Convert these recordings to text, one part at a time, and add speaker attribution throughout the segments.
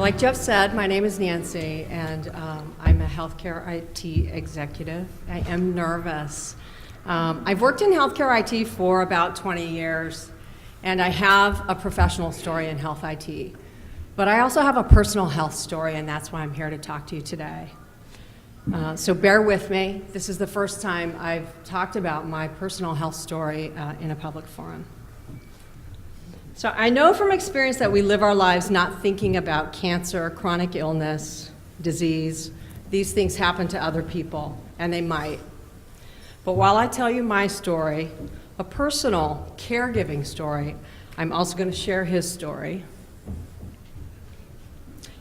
Speaker 1: Like Jeff said, my name is Nancy, and I'm a healthcare IT executive. I am nervous. I've worked in healthcare IT for about 20 years, and I have a professional story in health IT. But I also have a personal health story, and that's why I'm here to talk to you today. So bear with me. This is the first time I've talked about my personal health story in a public forum. So I know from experience that we live our lives not thinking about cancer, chronic illness, disease. These things happen to other people, and they might. But while I tell you my story, a personal caregiving story, I'm also going to share his story.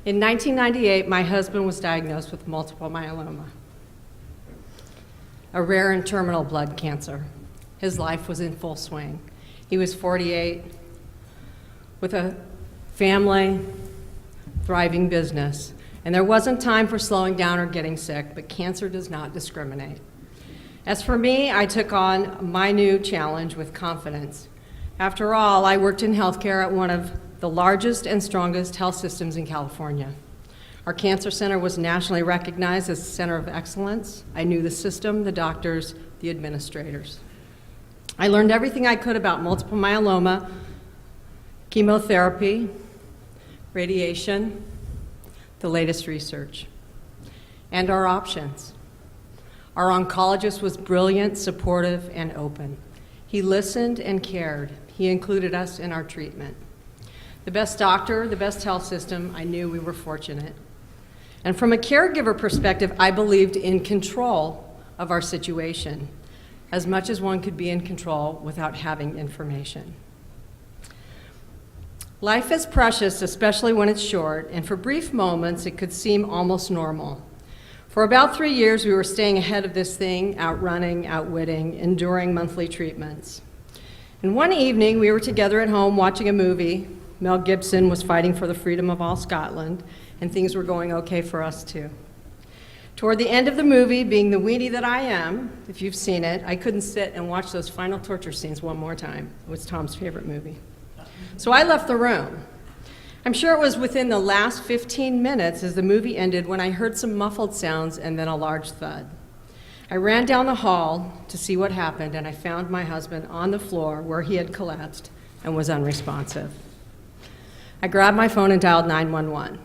Speaker 1: In 1998, my husband was diagnosed with multiple myeloma, a rare and terminal blood cancer. His life was in full swing. He was 48, with a family, thriving business. And there wasn't time for slowing down or getting sick, but cancer does not discriminate. As for me, I took on my new challenge with confidence. After all, I worked in healthcare at one of the largest and strongest health systems in California. Our cancer center was nationally recognized as a center of excellence. I knew the system, the doctors, the administrators. I learned everything I could about multiple myeloma, chemotherapy, radiation, the latest research, and our options. Our oncologist was brilliant, supportive, and open. He listened and cared. He included us in our treatment. The best doctor, the best health system, I knew we were fortunate. And from a caregiver perspective, I believed in control of our situation, as much as one could be in control without having information. Life is precious, especially when it's short, and for brief moments, it could seem almost normal. For about 3 years, we were staying ahead of this thing, outrunning, outwitting, enduring monthly treatments. And one evening, we were together at home watching a movie. Mel Gibson was fighting for the freedom of all Scotland, and things were going okay for us too. Toward the end of the movie, being the weenie that I am, if you've seen it, I couldn't sit and watch those final torture scenes one more time. It was Tom's favorite movie. So I left the room. I'm sure it was within the last 15 minutes as the movie ended when I heard some muffled sounds and then a large thud. I ran down the hall to see what happened, and I found my husband on the floor where he had collapsed and was unresponsive. I grabbed my phone and dialed 911.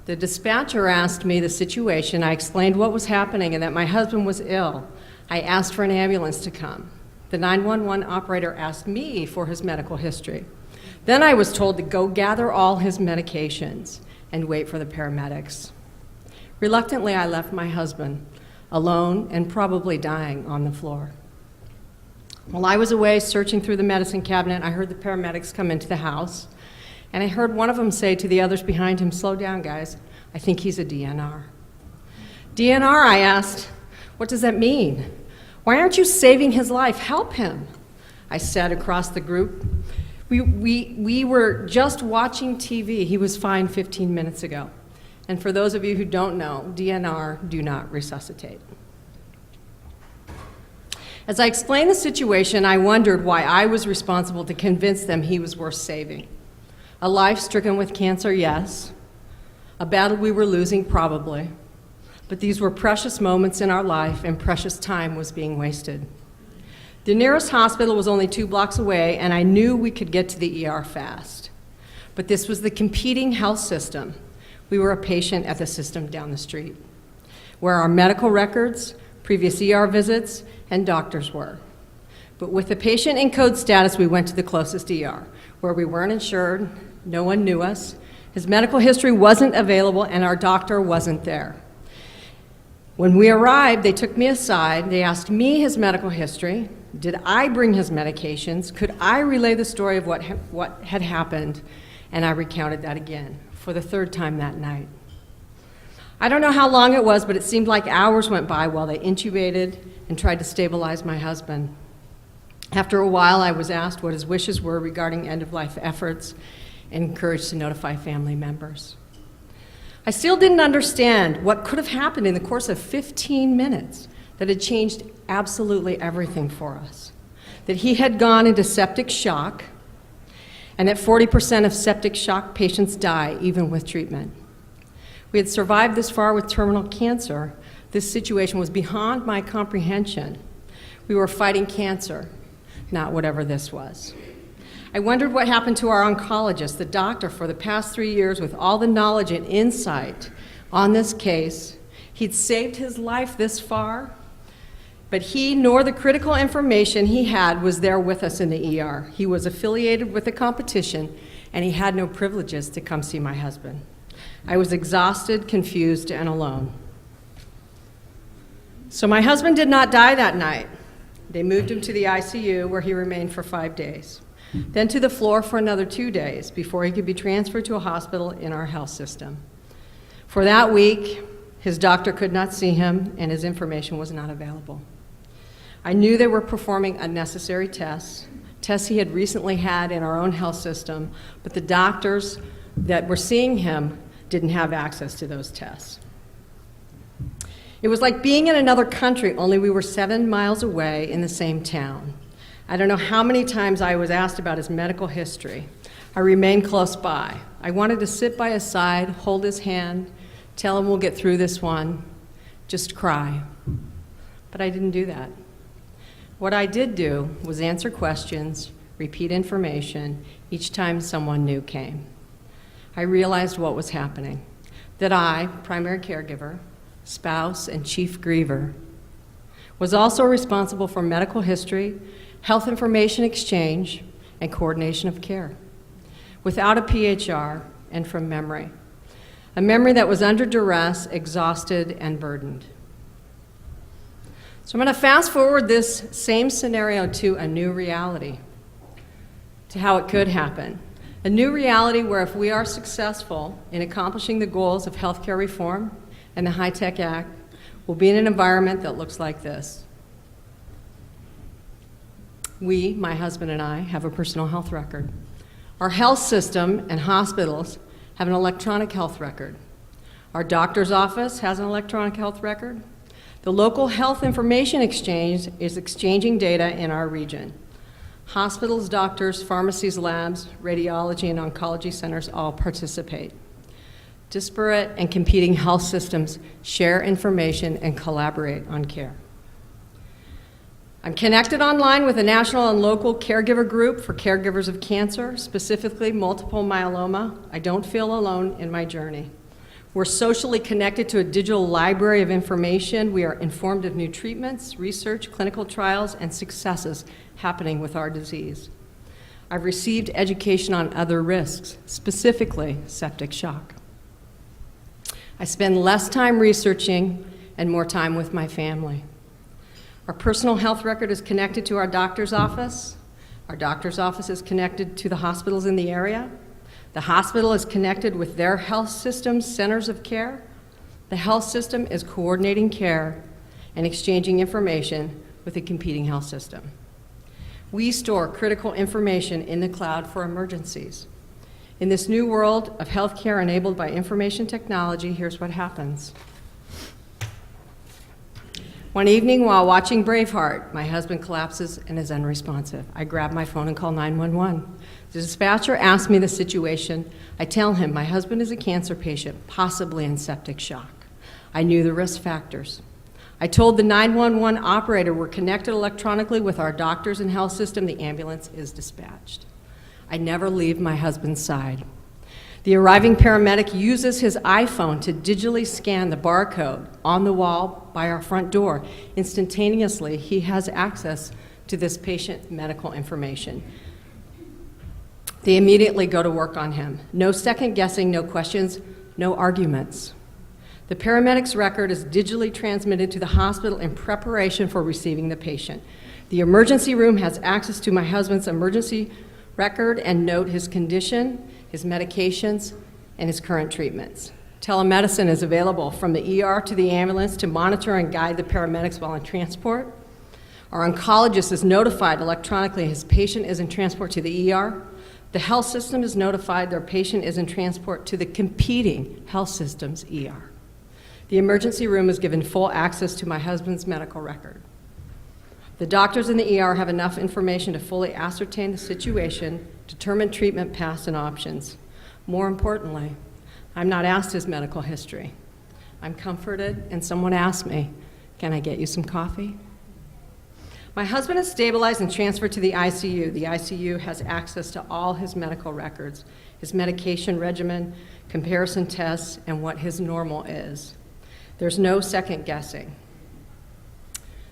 Speaker 1: The dispatcher asked me the situation. I explained what was happening and that my husband was ill. I asked for an ambulance to come. The 911 operator asked me for his medical history. Then I was told to go gather all his medications and wait for the paramedics. Reluctantly, I left my husband alone and probably dying on the floor. While I was away searching through the medicine cabinet, I heard the paramedics come into the house, and I heard one of them say to the others behind him, "Slow down, guys. I think he's a DNR." DNR, I asked, "What does that mean? Why aren't you saving his life? Help him." I said across the group, We were just watching TV. He was fine 15 minutes ago. And for those of you who don't know, DNR do not resuscitate. As I explained the situation, I wondered why I was responsible to convince them he was worth saving. A life stricken with cancer, yes. A battle we were losing, probably. But these were precious moments in our life, and precious time was being wasted. The nearest hospital was only 2 blocks away, and I knew we could get to the ER fast. But this was the competing health system. We were a patient at the system down the street, where our medical records, previous ER visits, and doctors were. But with the patient in code status, we went to the closest ER, where we weren't insured, no one knew us, his medical history wasn't available, and our doctor wasn't there. When we arrived, they took me aside. They asked me his medical history. Did I bring his medications? Could I relay the story of what had happened? And I recounted that again for the 3rd time that night. I don't know how long it was, but it seemed like hours went by while they intubated and tried to stabilize my husband. After a while, I was asked what his wishes were regarding end-of-life efforts and encouraged to notify family members. I still didn't understand what could have happened in the course of 15 minutes that had changed absolutely everything for us. That he had gone into septic shock, and that 40% of septic shock patients die even with treatment. We had survived this far with terminal cancer. This situation was beyond my comprehension. We were fighting cancer, not whatever this was. I wondered what happened to our oncologist, the doctor, for the past 3 years with all the knowledge and insight on this case. He'd saved his life this far, but he nor the critical information he had was there with us in the ER. He was affiliated with the competition, and he had no privileges to come see my husband. I was exhausted, confused, and alone. So my husband did not die that night. They moved him to the ICU, where he remained for 5 days, then to the floor for another 2 days before he could be transferred to a hospital in our health system. For that week, his doctor could not see him, and his information was not available. I knew they were performing unnecessary tests he had recently had in our own health system, but the doctors that were seeing him didn't have access to those tests. It was like being in another country, only we were 7 miles away in the same town. I don't know how many times I was asked about his medical history. I remained close by. I wanted to sit by his side, hold his hand, tell him we'll get through this one, just cry. But I didn't do that. What I did do was answer questions, repeat information each time someone new came. I realized what was happening, that I, primary caregiver, spouse, and chief griever, was also responsible for medical history, health information exchange, and coordination of care, without a PHR and from memory, a memory that was under duress, exhausted, and burdened. So I'm going to fast forward this same scenario to a new reality, to how it could happen. A new reality where if we are successful in accomplishing the goals of healthcare reform and the HITECH Act, we'll be in an environment that looks like this. We, my husband and I, have a personal health record. Our health system and hospitals have an electronic health record. Our doctor's office has an electronic health record. The local health information exchange is exchanging data in our region. Hospitals, doctors, pharmacies, labs, radiology, and oncology centers all participate. Disparate and competing health systems share information and collaborate on care. I'm connected online with a national and local caregiver group for caregivers of cancer, specifically multiple myeloma. I don't feel alone in my journey. We're socially connected to a digital library of information. We are informed of new treatments, research, clinical trials, and successes happening with our disease. I've received education on other risks, specifically septic shock. I spend less time researching and more time with my family. Our personal health record is connected to our doctor's office. Our doctor's office is connected to the hospitals in the area. The hospital is connected with their health system's centers of care. The health system is coordinating care and exchanging information with a competing health system. We store critical information in the cloud for emergencies. In this new world of healthcare enabled by information technology, here's what happens. One evening while watching Braveheart, my husband collapses and is unresponsive. I grab my phone and call 911. The dispatcher asks me the situation. I tell him my husband is a cancer patient, possibly in septic shock. I knew the risk factors. I told the 911 operator we're connected electronically with our doctors and health system. The ambulance is dispatched. I never leave my husband's side. The arriving paramedic uses his iPhone to digitally scan the barcode on the wall by our front door. Instantaneously, he has access to this patient medical information. They immediately go to work on him. No second guessing, no questions, no arguments. The paramedic's record is digitally transmitted to the hospital in preparation for receiving the patient. The emergency room has access to my husband's emergency record and note his condition, his medications, and his current treatments. Telemedicine is available from the ER to the ambulance to monitor and guide the paramedics while in transport. Our oncologist is notified electronically his patient is in transport to the ER. The health system is notified their patient is in transport to the competing health system's ER. The emergency room is given full access to my husband's medical record. The doctors in the ER have enough information to fully ascertain the situation, determine treatment paths and options. More importantly, I'm not asked his medical history. I'm comforted, and someone asked me, "Can I get you some coffee?" My husband is stabilized and transferred to the ICU. The ICU has access to all his medical records, his medication regimen, comparison tests, and what his normal is. There's no second guessing.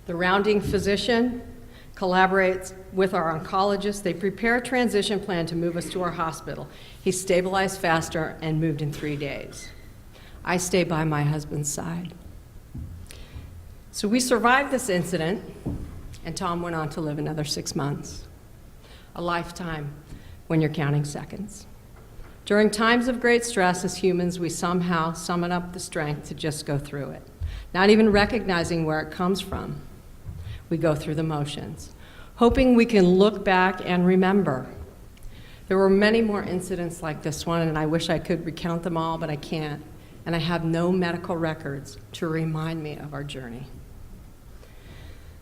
Speaker 1: The rounding physician collaborates with our oncologist. They prepare a transition plan to move us to our hospital. He stabilized faster and moved in 3 days. I stay by my husband's side. So we survived this incident, and Tom went on to live another 6 months. A lifetime when you're counting seconds. During times of great stress, as humans, we somehow summon up the strength to just go through it, not even recognizing where it comes from. We go through the motions, hoping we can look back and remember. There were many more incidents like this one, and I wish I could recount them all, but I can't. And I have no medical records to remind me of our journey.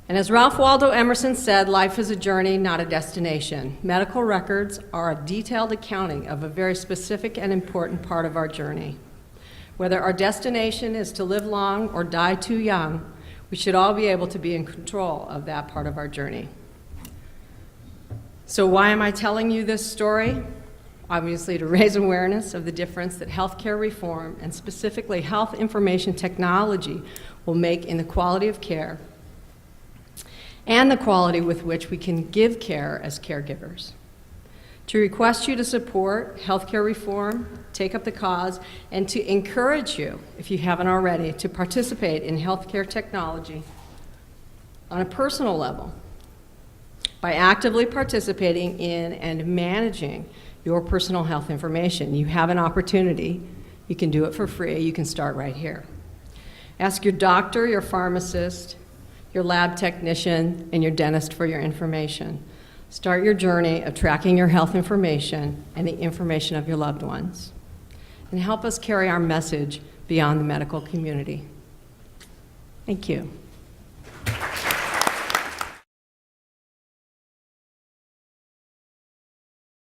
Speaker 1: And as Ralph Waldo Emerson said, life is a journey, not a destination. Medical records are a detailed accounting of a very specific and important part of our journey. Whether our destination is to live long or die too young, we should all be able to be in control of that part of our journey. So why am I telling you this story? Obviously, to raise awareness of the difference that healthcare reform, and specifically health information technology, will make in the quality of care and the quality with which we can give care as caregivers. To request you to support healthcare reform, take up the cause, and to encourage you, if you haven't already, to participate in healthcare technology on a personal level by actively participating in and managing your personal health information. You have an opportunity. You can do it for free. You can start right here. Ask your doctor, your pharmacist, your lab technician, and your dentist for your information. Start your journey of tracking your health information and the information of your loved ones. And help us carry our message beyond the medical community. Thank you.